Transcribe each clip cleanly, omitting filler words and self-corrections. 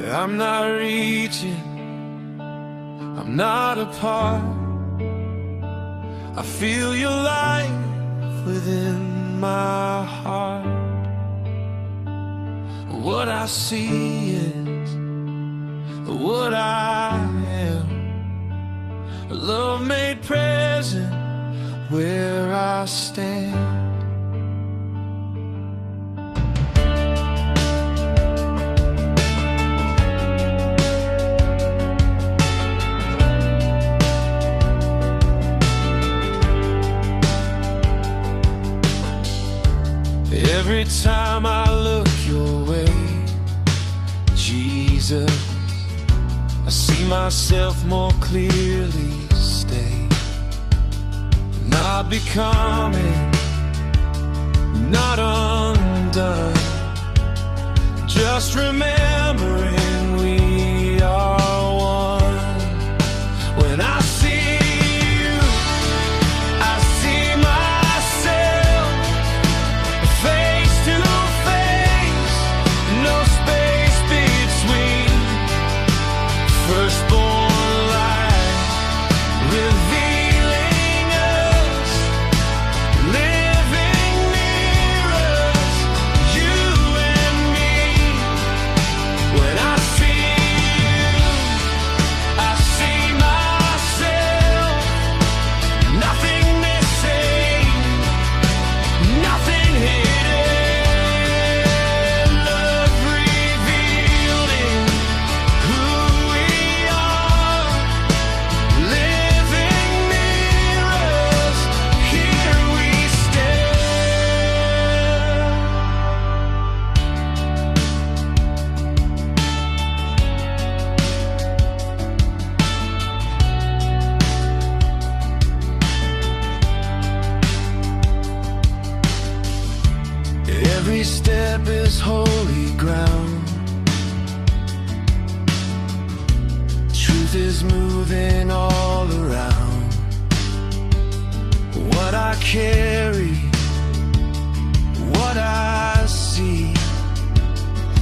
I'm not reaching, I'm not apart. I feel your life within my heart. What I see is what I am, a love made present where I stand. Every time I look your way, Jesus, I see myself more clearly. Stay, not becoming, not undone, just remembering we are one. When I see you, I see myself face to face, no space between. Firstborn light revealing us, living near us, you and me. When I see you, I see myself, nothing missing, nothing hidden, love revealed in who we are, living near us, here we Every step is holy ground. Truth is moving all around. What I carry, what I see,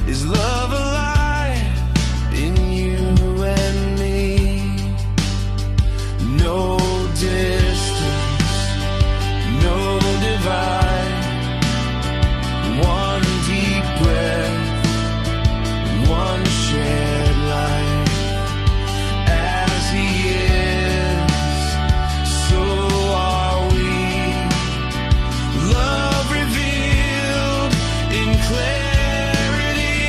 is love alive in you and me. No distance, no divide. One deep breath, one shared life. As He is, so are we. Love revealed in clarity,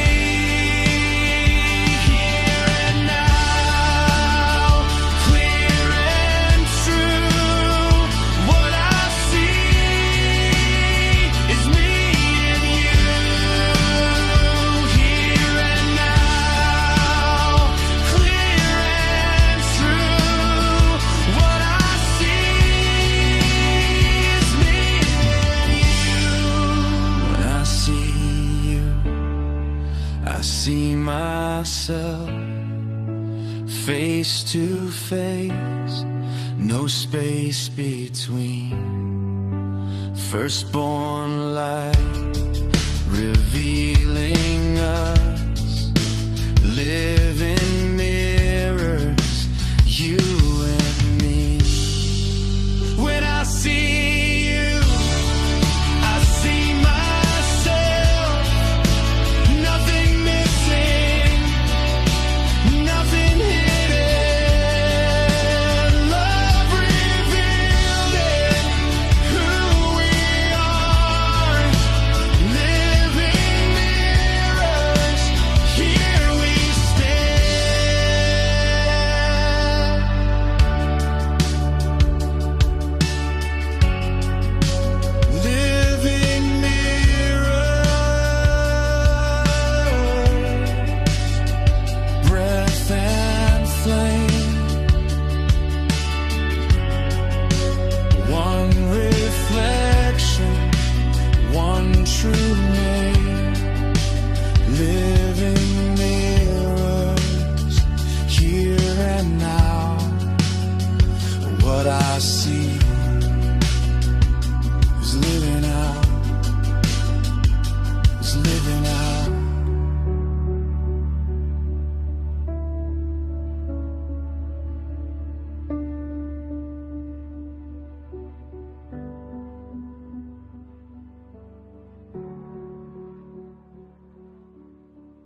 here and now, clear and true. What I see is me. I see myself face to face, no space between. Firstborn light revealed